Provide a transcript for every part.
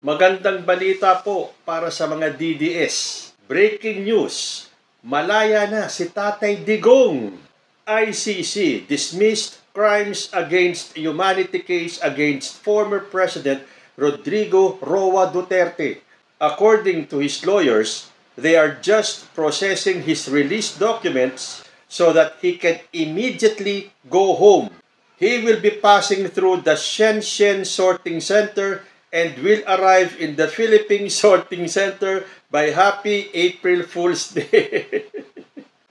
Magandang balita po para sa mga DDS. Breaking news, malaya na si Tatay Digong. ICC dismissed crimes against humanity case against former President Rodrigo Roa Duterte. According to his lawyers, they are just processing his release documents so that he can immediately go home. He will be passing through the Shenzhen Sorting Center and will arrive in the Philippine Sorting Center by Happy April Fool's Day.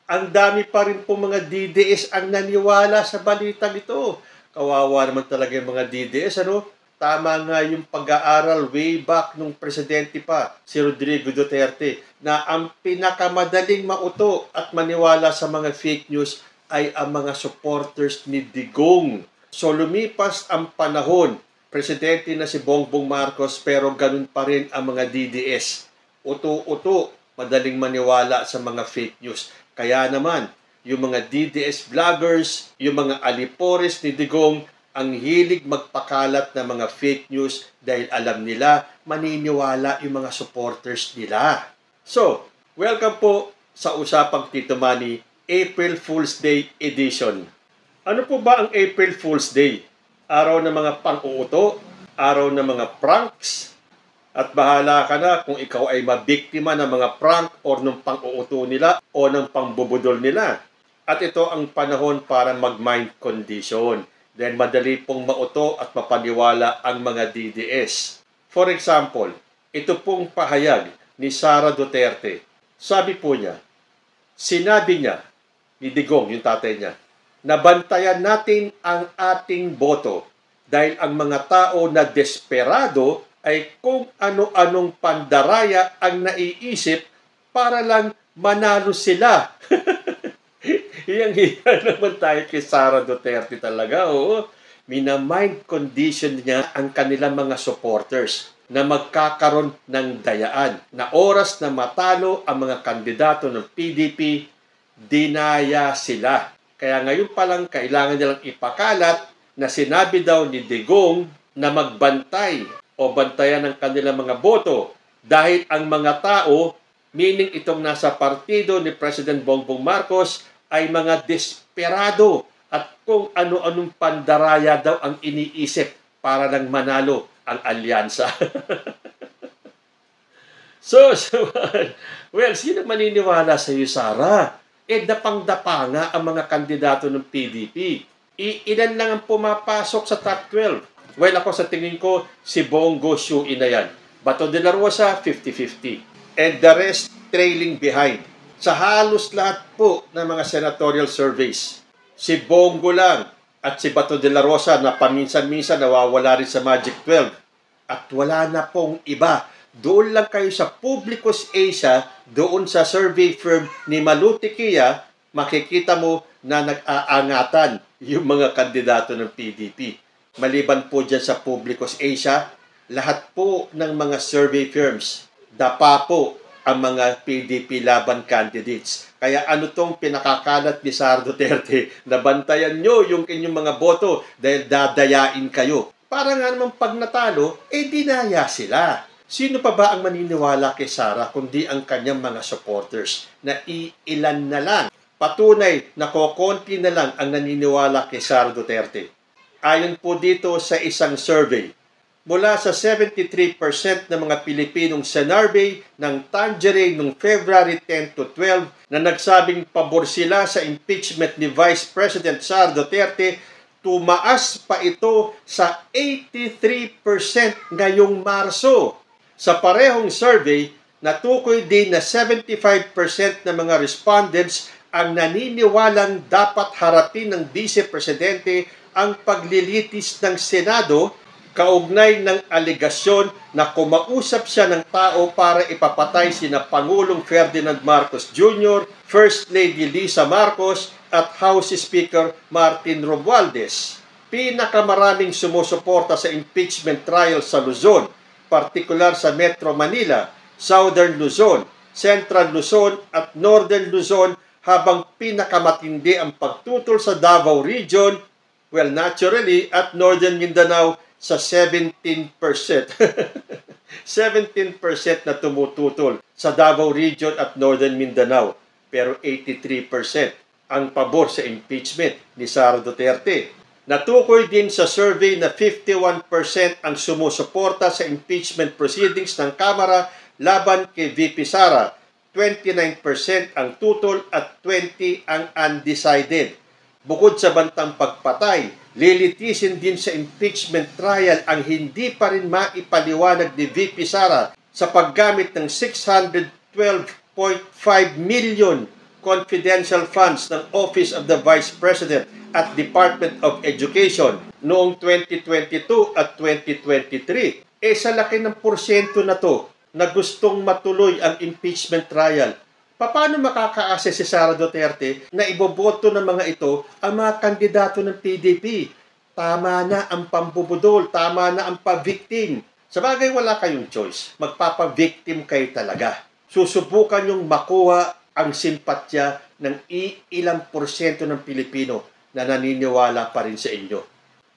Ang dami pa rin po mga DDS ang naniwala sa balitang ito. Kawawa naman talaga yung mga DDS, ano? Tama nga yung pag-aaral way back nung presidente pa, si Rodrigo Duterte, na ang pinakamadaling mauto at maniwala sa mga fake news ay ang mga supporters ni Digong. So lumipas ang panahon, presidente na si Bongbong Marcos, pero ganun pa rin ang mga DDS. Uto-uto, madaling maniwala sa mga fake news. Kaya naman, yung mga DDS vloggers, yung mga alipores ni Digong, ang hilig magpakalat ng mga fake news dahil alam nila, maniniwala yung mga supporters nila. So, welcome po sa Usapang Tito Manny, April Fool's Day edition. Ano po ba ang April Fool's Day? Araw ng mga pang-uuto, araw ng mga pranks, at bahala ka na kung ikaw ay mabiktima ng mga prank o ng pang-uuto nila o ng pangbubudol nila. At ito ang panahon para mag-mind condition. Then madali pong mauto at mapaniwala ang mga DDS. For example, ito pong pahayag ni Sara Duterte. Sabi po niya, sinabi niya, ni Digong, yung tatay niya, nabantayan natin ang ating boto dahil ang mga tao na desperado ay kung ano-anong pandaraya ang naiisip para lang manalo sila. Hiyang-hiya naman tayo kay Sara Duterte talaga. Oo. Mina-mind condition niya ang kanilang mga supporters na magkakaroon ng dayaan na oras na matalo ang mga kandidato ng PDP, dinaya sila. Kaya ngayon pa lang kailangan nilang ipakalat na sinabi daw ni Digong na magbantay o bantayan ng kanilang mga boto dahil ang mga tao, meaning itong nasa partido ni President Bongbong Marcos, ay mga desperado at kung ano-anong pandaraya daw ang iniisip para lang manalo ang alyansa. So, well, sino maniniwala sa iyo, Sara? Dapang-dapa nga ang mga kandidato ng PDP. Ilan lang ang pumapasok sa top 12. Well, ako sa tingin ko, si Bongo Shuin na yan. Bato de la Rosa, 50-50. And the rest trailing behind. Sa halos lahat po ng mga senatorial surveys, si Bongo lang at si Bato de la Rosa na paminsan-minsan nawawala rin sa Magic 12. At wala na pong iba. Doon lang kayo sa Publicus Asia, doon sa survey firm ni Maluti Kia, makikita mo na nag-aangatan yung mga kandidato ng PDP. Maliban po dyan sa Publicus Asia, lahat po ng mga survey firms, dapa po ang mga PDP laban candidates. Kaya ano tong pinakakalat ni Sara Duterte? Nabantayan nyo yung inyong mga boto dahil dadayain kayo. Para nga naman pag natalo, dinaya sila. Sino pa ba ang maniniwala kay Sara kundi ang kanyang mga supporters na ilan na lang? Patunay na kokonti na lang ang naniniwala kay Sara Duterte. Ayon po dito sa isang survey, mula sa 73% ng mga Pilipinong sinurvey ng Tangerine noong February 10 to 12 na nagsabing pabor sila sa impeachment ni Vice President Sara Duterte, tumaas pa ito sa 83% ngayong Marso. Sa parehong survey, natukoy din na 75% ng mga respondents ang naniniwalang dapat harapin ng Vice Presidente ang paglilitis ng Senado kaugnay ng aligasyon na kumausap siya ng tao para ipapatay sina Pangulong Ferdinand Marcos Jr., First Lady Lisa Marcos at House Speaker Martin Romualdez. Pinakamaraming sumusuporta sa impeachment trial sa Luzon, partikular sa Metro Manila, Southern Luzon, Central Luzon at Northern Luzon, habang pinakamatindi ang pagtutol sa Davao Region, well, naturally, at Northern Mindanao sa 17%. 17% na tumututol sa Davao Region at Northern Mindanao, pero 83% ang pabor sa impeachment ni Sara Duterte. Natukoy din sa survey na 51% ang sumusuporta sa impeachment proceedings ng Kamara laban kay VP Sara, 29% ang tutol at 20% ang undecided. Bukod sa bantang pagpatay, lilitisin din sa impeachment trial ang hindi pa rin maipaliwanag ni VP Sara sa paggamit ng 612.5 million confidential funds ng Office of the Vice President at Department of Education noong 2022 at 2023. Sa laki ng porsyento na to na gustong matuloy ang impeachment trial, paano makakaase si Sara Duterte na iboboto ng mga ito ang mga kandidato ng PDP? Tama na ang pambubudol, tama na ang pa-victim. Sa bagay, wala kayong choice. Magpapa-victim kayo talaga. Susubukan yung makuha ang simpatya ng ilang porsyento ng Pilipino na naniniwala pa rin sa inyo.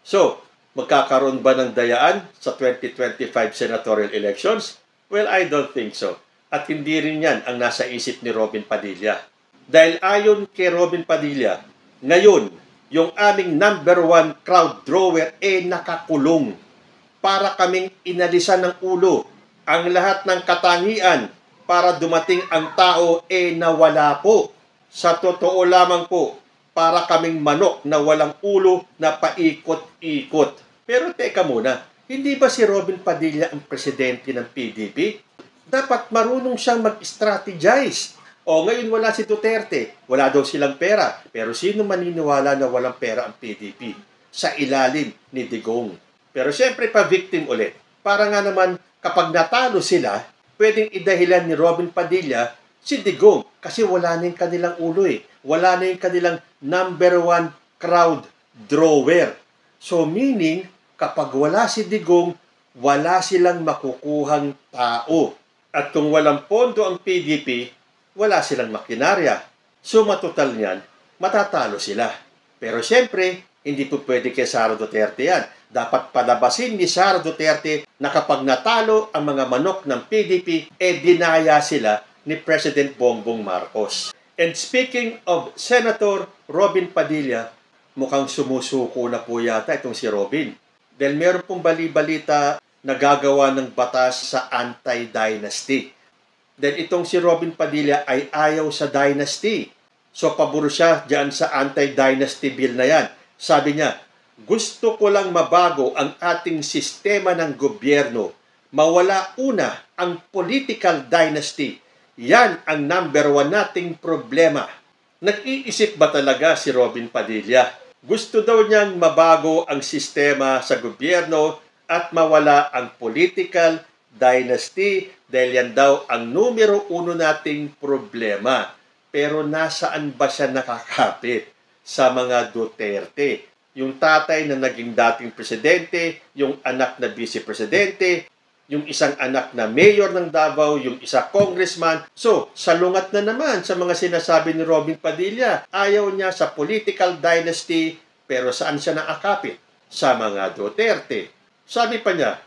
So, magkakaroon ba ng dayaan sa 2025 senatorial elections? Well, I don't think so. At hindi rin yan ang nasa isip ni Robin Padilla. Dahil ayon kay Robin Padilla, ngayon, yung aming #1 crowd drawer nakakulong. Para kaming inalisan ng ulo. Ang lahat ng katangian para dumating ang tao nawala po. Sa totoo lamang po, para kaming manok na walang ulo na paikot-ikot. Pero teka muna, hindi ba si Robin Padilla ang presidente ng PDP? Dapat marunong siyang mag-strategize. Ngayon wala si Duterte. Wala daw silang pera. Pero sino maniniwala na walang pera ang PDP? Sa ilalim ni Digong. Pero siyempre pa-victim ulit. Para nga naman kapag natalo sila, pwedeng idahilan ni Robin Padilla si Digong kasi wala na yung kanilang ulo Wala na yung kanilang #1 crowd drawer. So meaning, kapag wala si Digong, wala silang makukuhang tao. At kung walang pondo ang PDP, wala silang makinarya. So matotal niyan, matatalo sila. Pero siyempre, hindi po pwede kay Sara Duterte yan. Dapat palabasin ni Sara Duterte na kapag natalo ang mga manok ng PDP, dinaya sila ni President Bongbong Marcos. And speaking of Senator Robin Padilla, mukhang sumusuko na po yata itong si Robin. Dahil meron pong bali-balita na gagawa ng batas sa anti-dynasty. Dahil itong si Robin Padilla ay ayaw sa dynasty. So pabor siya dyan sa anti-dynasty bill na yan. Sabi niya, gusto ko lang mabago ang ating sistema ng gobyerno. Mawala una ang political dynasty. Yan ang #1 nating problema. Nag-iisip ba talaga si Robin Padilla? Gusto daw niyang mabago ang sistema sa gobyerno at mawala ang political dynasty dahil yan daw ang numero 1 nating problema. Pero nasaan ba siya nakakapit? Sa mga Duterte. Yung tatay na naging dating presidente, yung anak na vice-presidente, yung isang anak na mayor ng Davao, yung isa congressman. So, salungat na naman sa mga sinasabi ni Robin Padilla. Ayaw niya sa political dynasty, pero saan siya nakakapit? Sa mga Duterte. Sabi pa niya,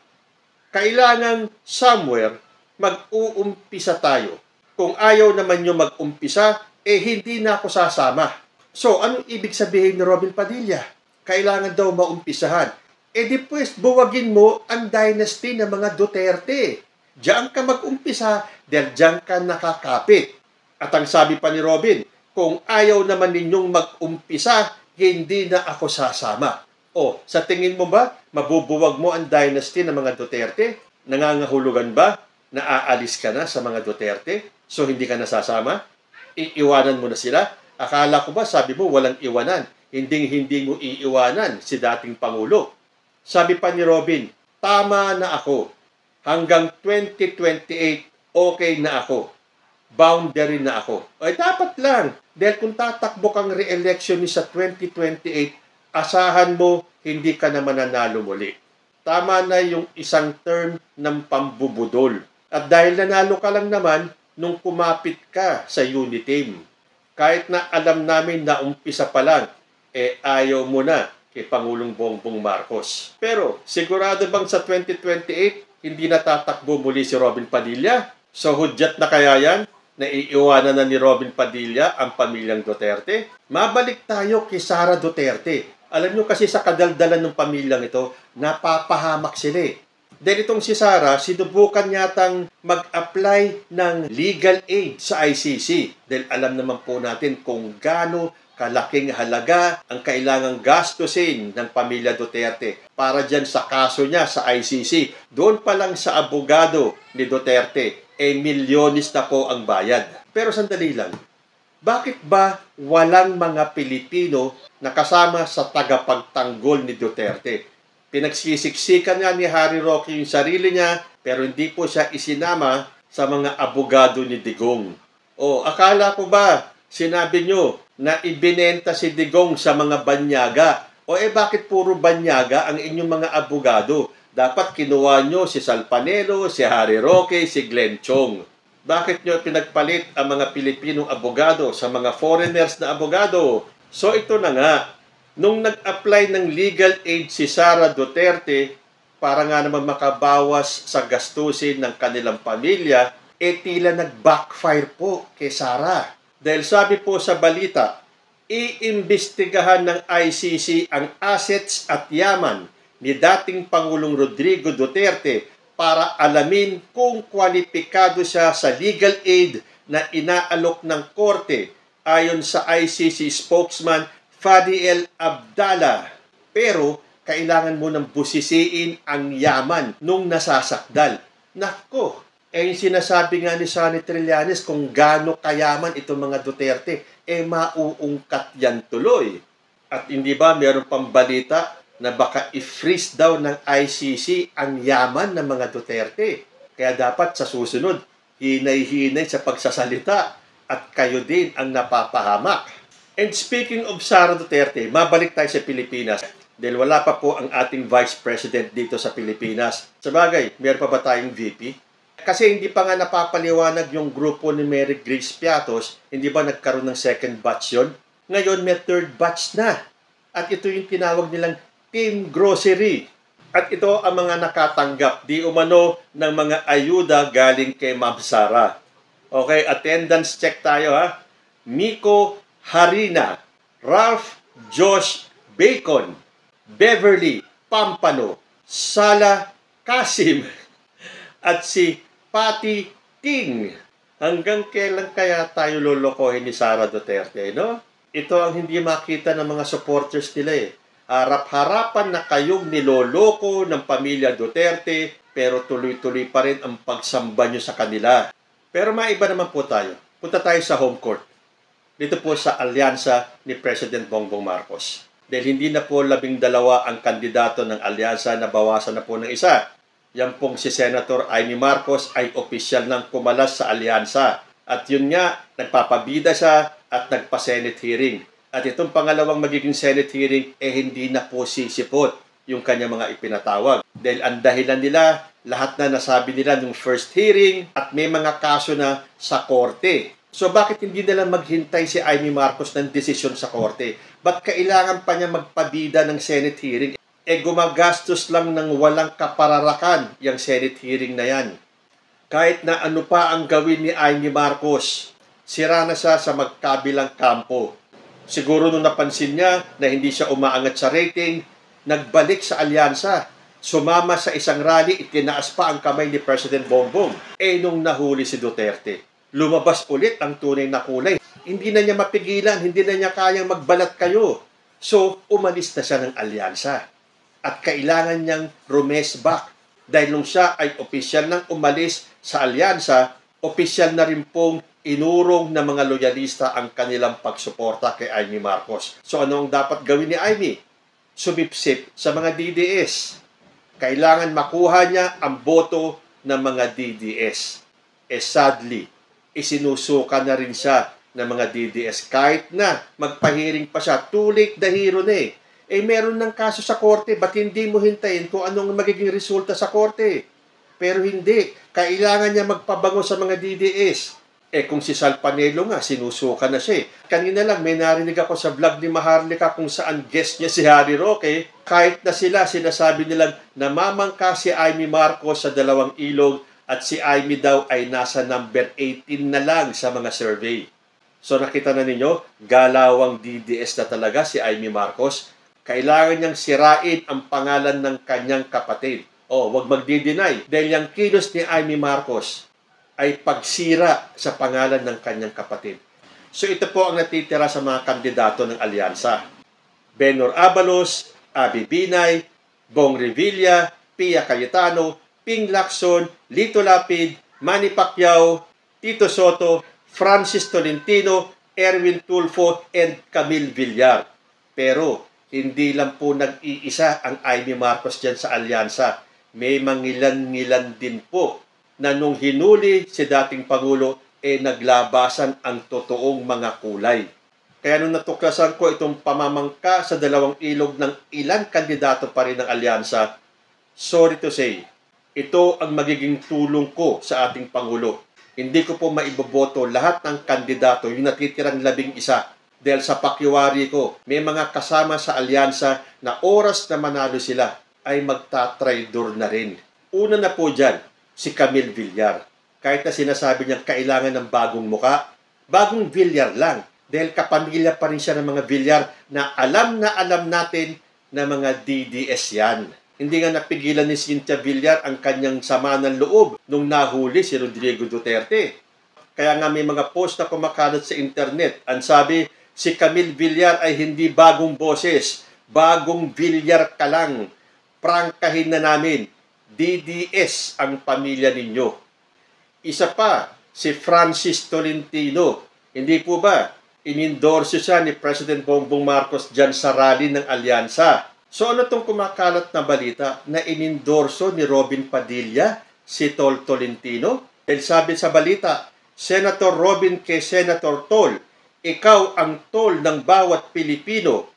kailangan somewhere mag-uumpisa tayo. Kung ayaw naman nyo mag-umpisa, hindi na ako sasama. So, anong ibig sabihin ni Robin Padilla? Kailangan daw maumpisahan. Di pues, buwagin mo ang dynasty ng mga Duterte. Diyan ka mag-umpisa dahil diyan ka nakakapit. At ang sabi pa ni Robin, kung ayaw naman ninyong mag-umpisa, hindi na ako sasama. Sa tingin mo ba, mabubuwag mo ang dynasty ng mga Duterte? Nangangahulugan ba na aalis ka na sa mga Duterte? So, hindi ka nasasama? Iiwanan mo na sila? Akala ko ba, sabi mo, walang iwanan. Hindi mo iiwanan si dating Pangulo. Sabi pa ni Robin, tama na ako. Hanggang 2028, okay na ako. Boundary na ako. Dapat lang. Dahil kung tatakbo kang re-election sa 2028, asahan mo, hindi ka na mananalo muli. Tama na yung isang term ng pambubudol. At dahil nanalo ka lang naman, nung kumapit ka sa Uniteam. Kahit na alam namin na umpisa pa lang, ayaw mo na kay Pangulong Bongbong Marcos. Pero sigurado bang sa 2028, hindi natatakbo muli si Robin Padilla? So hudyat na kaya yan? Naiiwanan na ni Robin Padilla ang pamilyang Duterte? Mabalik tayo kay Sara Duterte. Alam nyo kasi sa kadaldalan ng pamilyang ito, napapahamak sila eh. Dahil itong si Sara, sinubukan yatang mag-apply ng legal aid sa ICC. Dahil alam naman po natin kung gaano kalaking halaga ang kailangang gastusin ng pamilya Duterte para dyan sa kaso niya sa ICC. Doon pa lang sa abogado ni Duterte, milyones na po ang bayad. Pero sandali lang, bakit ba walang mga Pilipino na kasama sa tagapagtanggol ni Duterte? Pinagsisiksikan nga ni Harry Roque yung sarili niya, pero hindi po siya isinama sa mga abogado ni Digong. O, akala ko ba sinabi nyo na ibinenta si Digong sa mga banyaga? O bakit puro banyaga ang inyong mga abogado? Dapat kinuha nyo si Salpanelo, si Harry Roque, si Glenn Chong. Bakit nyo pinagpalit ang mga Pilipinong abogado sa mga foreigners na abogado? So ito na nga, nung nag-apply ng legal aid si Sara Duterte para nga naman makabawas sa gastusin ng kanilang pamilya, tila nag-backfire po kay Sara. Dahil sabi po sa balita, iimbestigahan ng ICC ang assets at yaman ni dating Pangulong Rodrigo Duterte para alamin kung kwalipikado siya sa legal aid na inaalok ng korte ayon sa ICC spokesman Fadi Abdallah. Pero kailangan mo nang busisiin ang yaman nung nasasakdal. Nako, yung sinasabi nga ni Sonny Trillanes kung gaano kayaman itong mga Duterte, mauungkat yan tuloy. At hindi ba mayroon pang balita na baka i-freeze daw ng ICC ang yaman ng mga Duterte. Kaya dapat sa susunod, hinay-hinay sa pagsasalita at kayo din ang napapahamak. And speaking of Sara Duterte, mabalik tayo sa Pilipinas dahil wala pa po ang ating Vice President dito sa Pilipinas. Sabagay, meron pa ba tayong VP? Kasi hindi pa nga napapaliwanag yung grupo ni Mary Grace Piatos, hindi ba nagkaroon ng second batch yun? Ngayon may third batch na. At ito yung tinawag nilang Team Grocery. At ito ang mga nakatanggap di umano ng mga ayuda galing kay Ma'am Sara. Okay, attendance check tayo ha. Miko Harina, Ralph Josh Bacon, Beverly Pampano, Sala Kasim, at si Patty Ting. Hanggang kailan kaya tayo lolokohin ni Sara Duterte, no? Ito ang hindi makita ng mga supporters nila eh. Harap-harapan na kayong niloloko ng pamilya Duterte, pero tuloy-tuloy pa rin ang pagsamba nyo sa kanila. Pero maiba naman po tayo. Punta tayo sa home court. Dito po sa alyansa ni President Bongbong Marcos. Dahil hindi na po 12 ang kandidato ng alyansa, na bawasan na po ng isa. Yan pong si Senator Amy Marcos ay opisyal ng pumalas sa alyansa. At yun nga, nagpapabida siya at nagpa-Senate hearing. At itong pangalawang magiging Senate hearing, hindi na po sisipot yung kanyang mga ipinatawag. Dahil ang dahilan nila, lahat na nasabi nila nung first hearing at may mga kaso na sa korte. So bakit hindi nila maghintay si Amy Marcos ng desisyon sa korte? Ba't kailangan pa niya magpabida ng Senate hearing? Gumagastos lang ng walang kapararakan yung Senate hearing na yan. Kahit na ano pa ang gawin ni Amy Marcos, sira na siya sa magkabilang kampo. Siguro nung napansin niya na hindi siya umaangat sa rating, nagbalik sa alyansa. Sumama sa isang rally, itinaas pa ang kamay ni President Bongbong. Nung nahuli si Duterte, lumabas ulit ang tunay na kulay. Hindi na niya mapigilan, hindi na niya kayang magbalat kayo. So, umalis na siya ng alyansa. At kailangan niyang rumesback. Dahil nung siya ay opisyal nang umalis sa alyansa, opisyal na rin pong inurong ng mga loyalista ang kanilang pagsuporta kay Amy Marcos. So ano ang dapat gawin ni Amy? Sumipsip sa mga DDS. Kailangan makuha niya ang boto ng mga DDS. Sadly, isinusuka na rin siya ng mga DDS. Kahit na magpahiring pa siya, too late the hero na meron ng kaso sa korte, ba't hindi mo hintayin kung anong magiging resulta sa korte? Pero hindi. Kailangan niya magpabango sa mga DDS. Kung si Sal Panelo nga, sinusuka na siya. Kanina lang, may narinig ako sa vlog ni Maharlika kung saan guest niya si Harry Roque. Kahit na sila, sinasabi nilang namamangka si Amy Marcos sa Dalawang Ilog at si Amy daw ay nasa number 18 na lang sa mga survey. So nakita na ninyo, galawang DDS na talaga si Amy Marcos. Kailangan niyang sirain ang pangalan ng kanyang kapatid. Wag magdi-deny. Dahil yung kilos ni Amy Marcos ay pagsira sa pangalan ng kanyang kapatid. So ito po ang natitira sa mga kandidato ng alyansa. Benor Abalos, Abby Binay, Bong Revilla, Pia Cayetano, Ping Lacson, Lito Lapid, Manny Pacquiao, Tito Soto, Francis Tolentino, Erwin Tulfo, and Camille Villar. Pero hindi lang po nag-iisa ang Amy Marcos dyan sa alyansa. May mangilan-ngilan din po na nung hinuli si dating Pangulo, naglabasan ang totoong mga kulay. Kaya nung natuklasan ko itong pamamangka sa Dalawang Ilog ng ilang kandidato pa rin ng alyansa, sorry to say, ito ang magiging tulong ko sa ating Pangulo. Hindi ko po maiboboto lahat ng kandidato, yung natitirang 11, dahil sa pakiwari ko, may mga kasama sa alyansa na oras na manalo sila ay magtatraidor na rin. Una na po dyan, si Camille Villar. Kahit na sinasabi niya kailangan ng bagong muka, bagong Villar lang. Dahil kapamilya pa rin siya ng mga Villar na alam natin na mga DDS yan. Hindi nga napigilan ni Cynthia Villar ang kanyang sama ng loob nung nahuli si Rodrigo Duterte. Kaya nga may mga post na kumakalat sa internet. Ang sabi, si Camille Villar ay hindi bagong boses. Bagong Villar ka lang. Prangkahin na namin. DDS ang pamilya ninyo. Isa pa, si Francis Tolentino. Hindi po ba? Inendorso siya ni President Bongbong Marcos dyan sa rally ng alyansa. So ano itong kumakalat na balita na inendorso ni Robin Padilla si Tol Tolentino? Dahil sabi sa balita, Senator Robin kay Senator Tol, ikaw ang tol ng bawat Pilipino.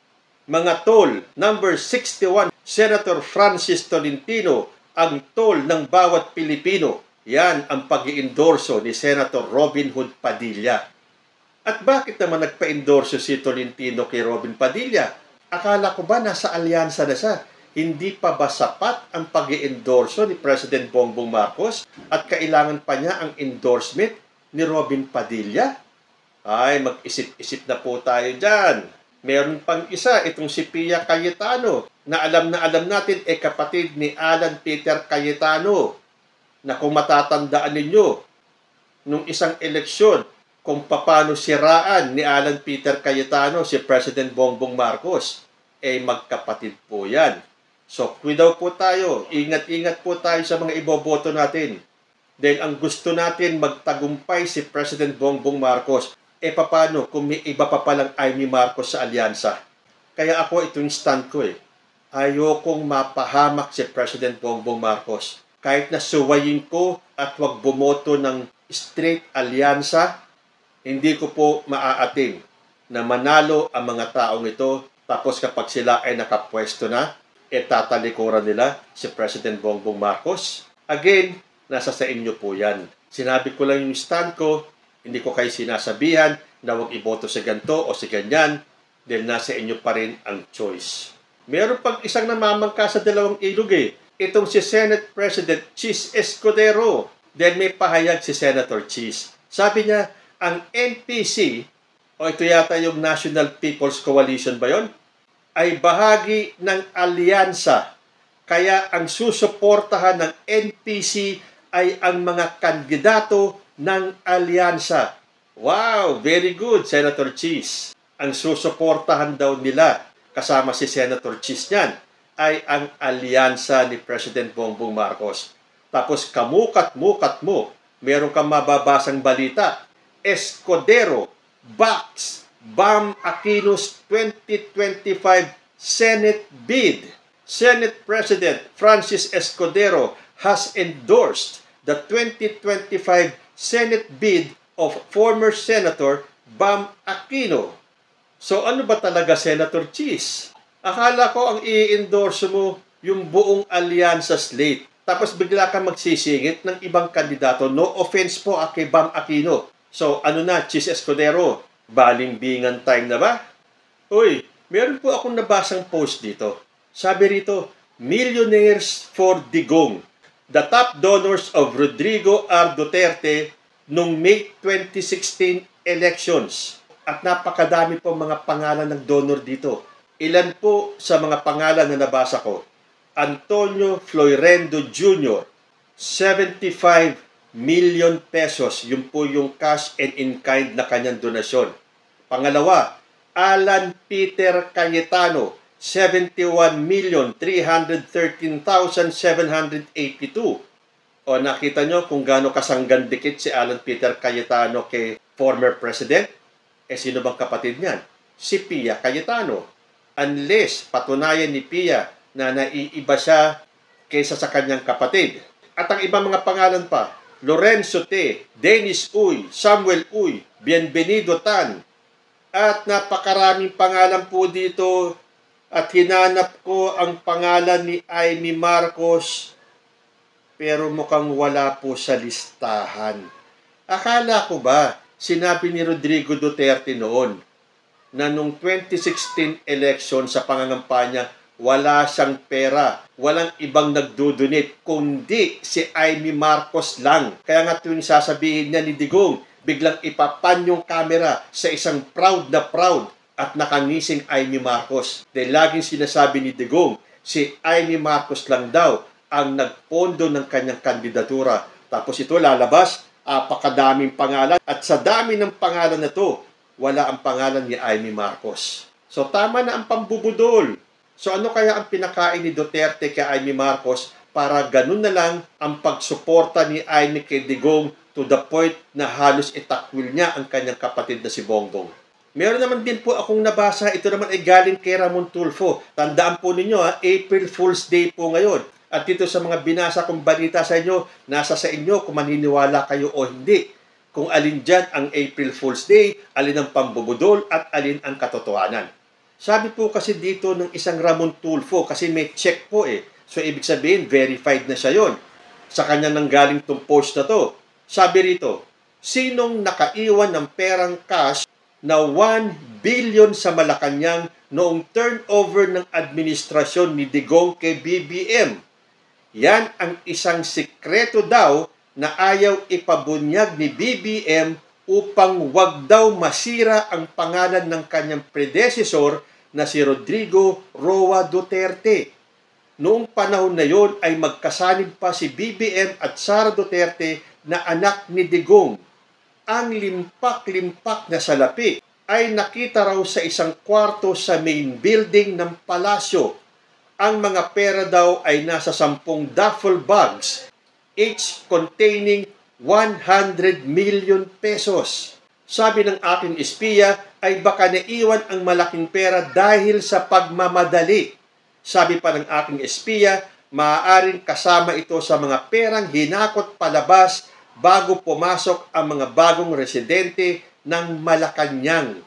Mga tol, number 61, Senator Francis Tolentino, ang tol ng bawat Pilipino. Yan ang pag-iendorso ni Senator Robin Hood Padilla. At bakit naman nagpa-endorso si Tolentino kay Robin Padilla? Akala ko ba nasa alyansa na siya? Hindi pa ba sapat ang pag-iendorso ni President Bongbong Marcos at kailangan pa niya ang endorsement ni Robin Padilla? Ay, mag-isip-isip na po tayo dyan. Meron pang isa, itong si Pia Cayetano, na alam natin kapatid ni Alan Peter Cayetano, na kung matatandaan ninyo, nung isang eleksyon, kung paano siraan ni Alan Peter Cayetano si President Bongbong Marcos, magkapatid po yan. So, daw po tayo, ingat-ingat po tayo sa mga iboboto natin. Dahil ang gusto natin magtagumpay si President Bongbong Marcos, paano kung may iba pa palang Amy Marcos sa alyansa? Kaya ako, ito yung stand ko Ayokong mapahamak si President Bongbong Marcos. Kahit na suwayin ko at wag bumoto ng straight alyansa, hindi ko po maaating na manalo ang mga taong ito. Tapos kapag sila ay nakapwesto na, tatalikuran nila si President Bongbong Marcos. Again, nasa sa inyo po yan. Sinabi ko lang yung stand ko, hindi ko kayo sinasabihan na huwag iboto sa ganito o sa ganyan dahil nasa inyo pa rin ang choice. Meron pang isang namamangka sa Dalawang Ilog Itong si Senate President Chis Escudero. Dahil may pahayag si Senator Chis. Sabi niya, ang NPC, o ito yata yung National People's Coalition ba yun? Ay bahagi ng alyansa. Kaya ang susuportahan ng NPC ay ang mga kandidato ng alyansa. Wow, very good, Senator Chis. Ang susuportahan daw nila, kasama si Senator Chis niyan, ay ang alyansa ni President Bongbong Marcos. Tapos kamukat-mukat mo, meron kang mababasang balita. Escudero backs Bam Aquino's 2025 Senate bid. Senate President Francis Escudero has endorsed the 2025 Senate bid of former Senator Bam Aquino. So ano ba talaga, Senator Chis? Akala ko ang i-endorse mo yung buong alyansa slate. Tapos bigla kang magsisingit ng ibang kandidato. No offense po kay Bam Aquino. So, ano na, Chis Escudero, balimbingan time na ba? Uy, meron po akong nabasang post dito. Sabi rito, Millionaires for Digong. The top donors of Rodrigo R. Duterte noong May 2016 elections. At napakadami po mga pangalan ng donor dito. Ilan po sa mga pangalan na nabasa ko? Antonio Floyrendo Jr., 75 million pesos. Yun po yung cash and in-kind na kanyang donasyon. Pangalawa, Alan Peter Cayetano, 71,313,782. O nakita nyo kung gaano kasanggan dikit si Alan Peter Cayetano kay former president? Sino bang kapatid niyan? Si Pia Cayetano. Unless patunayan ni Pia na naiiba siya kaysa sa kanyang kapatid. At ang ibang mga pangalan pa, Lorenzo T., Dennis Uy, Samuel Uy, Bienvenido Tan, at napakaraming pangalan po dito. At hinanap ko ang pangalan ni Amy Marcos, pero mukhang wala po sa listahan. Akala ko ba, sinabi ni Rodrigo Duterte noon, na nung 2016 election sa pangangampanya, wala siyang pera, walang ibang nagdudunit, kundi si Amy Marcos lang. Kaya nga tuwing sasabihin niya ni Digong, biglang ipapan yung camera sa isang proud at nakangising Amy Marcos. Dahil laging sinasabi ni Digong, si Amy Marcos lang daw ang nagpondo ng kanyang kandidatura. Tapos ito lalabas, apakadaming pangalan. At sa dami ng pangalan na to, wala ang pangalan ni Amy Marcos. So tama na ang pambubudol. So ano kaya ang pinakain ni Duterte kay Amy Marcos para ganun na lang ang pagsuporta ni Amy kay Digong to the point na halos itakwil niya ang kanyang kapatid na si Bongbong? Meron naman din po akong nabasa, ito naman ay galing kay Ramon Tulfo. Tandaan po ninyo, April Fool's Day po ngayon. At dito sa mga binasa kong balita sa inyo, nasa sa inyo kung maniniwala kayo o hindi. Kung alin dyan ang April Fool's Day, alin ang pambubudol at alin ang katotohanan. Sabi po kasi dito ng isang Ramon Tulfo, kasi may check po eh. So ibig sabihin, verified na siya yon. Sa kanya nang galing tong post na to. Sabi rito, sinong nakaiwan ng perang cash na 1 billion sa Malacanang noong turnover ng administrasyon ni Digong kay BBM? Yan ang isang sikreto daw na ayaw ipabunyag ni BBM upang wag daw masira ang pangalan ng kanyang predecessor na si Rodrigo Roa Duterte. Noong panahon na yon ay magkasanib pa si BBM at Sara Duterte na anak ni Digong. Ang limpak-limpak na salapi ay nakita raw sa isang kwarto sa main building ng palasyo. Ang mga pera daw ay nasa 10 duffel bags, each containing 100 million pesos. Sabi ng aking espiya ay baka naiwan ang malaking pera dahil sa pagmamadali. Sabi pa ng aking espiya, maaaring kasama ito sa mga perang hinakot palabas bago pumasok ang mga bagong residente ng Malacanang.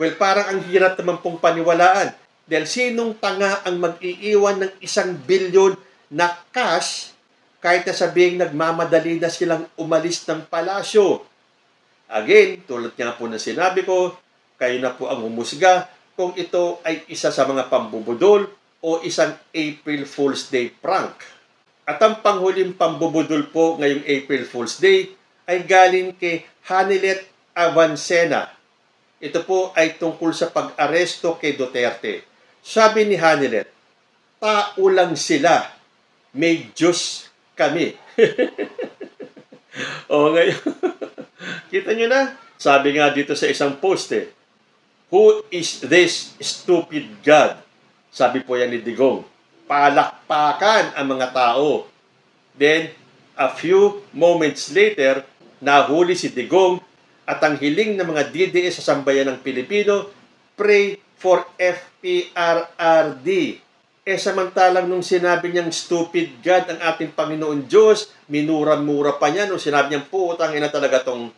Well, parang ang hirap naman pong paniwalaan. Dahil sinong tanga ang mag-iiwan ng 1 bilyon na cash kahit na sabihing nagmamadali na silang umalis ng palasyo? Again, tulad nga po na sinabi ko, kayo na po ang humusga kung ito ay isa sa mga pambubudol o isang April Fool's Day prank. At ang panghuling pambubudol po ngayong April Fool's Day ay galing kay Hanilet Avancena. Ito po ay tungkol sa pag-aresto kay Duterte. Sabi ni Hanilet, tao lang sila, may Diyos kami. O ngayon, kita nyo na? Sabi nga dito sa isang post who is this stupid God? Sabi po yan ni Digong. Palakpakan ang mga tao. Then, a few moments later, nahuli si Digong at ang hiling ng mga DDS sa sambayan ng Pilipino, pray for FPRRD. Samantalang nung sinabi niyang stupid God ang ating Panginoon Diyos, minura-mura pa niya nung sinabi niyang putang ina talaga tong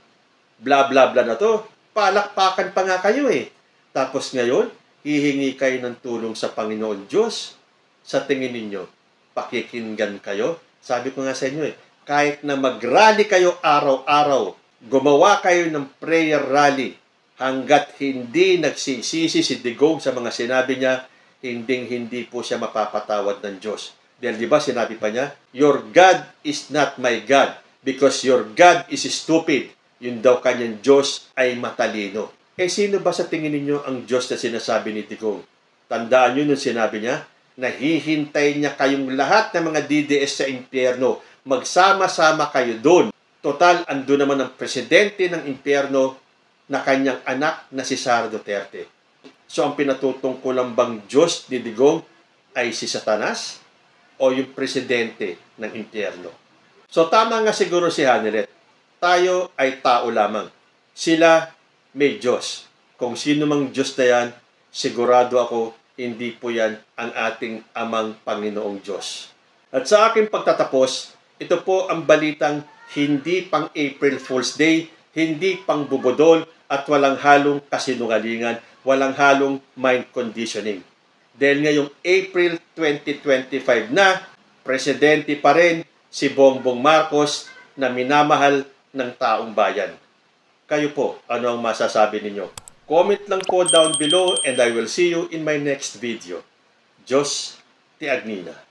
bla bla bla na to. Palakpakan pa nga kayo eh. Tapos ngayon, hihingi kayo ng tulong sa Panginoon Diyos. Sa tingin ninyo, pakikinggan kayo? Sabi ko nga sa inyo kahit na mag-rally kayo araw-araw, gumawa kayo ng prayer rally hanggat hindi nagsisisi si Digong sa mga sinabi niya, hindi po siya mapapatawad ng Diyos. Dahil di ba sinabi pa niya, your God is not my God because your God is stupid. Yun daw kanyang Diyos ay matalino. Sino ba sa tingin ninyo ang Diyos na sinasabi ni Digong? Tandaan nyo nung sinabi niya, nahihintay niya kayong lahat ng mga DDS sa impyerno. Magsama-sama kayo doon. Total, ando naman ang presidente ng impyerno na kanyang anak na si Sara Duterte. So, ang pinatutungkulan bang Diyos ni Digong ay si Satanas o yung presidente ng impyerno? So, tama nga siguro si Hanilet. Tayo ay tao lamang. Sila may Diyos. Kung sino mang Diyos na yan, sigurado ako, hindi po yan ang ating amang Panginoong Diyos. At sa aking pagtatapos, ito po ang balitang hindi pang April Fool's Day, hindi pang bubudol, at walang halong kasinungalingan, walang halong mind conditioning. Dahil ngayong April 2025 na, presidente pa rin si Bongbong Marcos na minamahal ng taong bayan. Kayo po, ano ang masasabi ninyo? Comment lang po down below and I will see you in my next video. Diyos ti Agnina.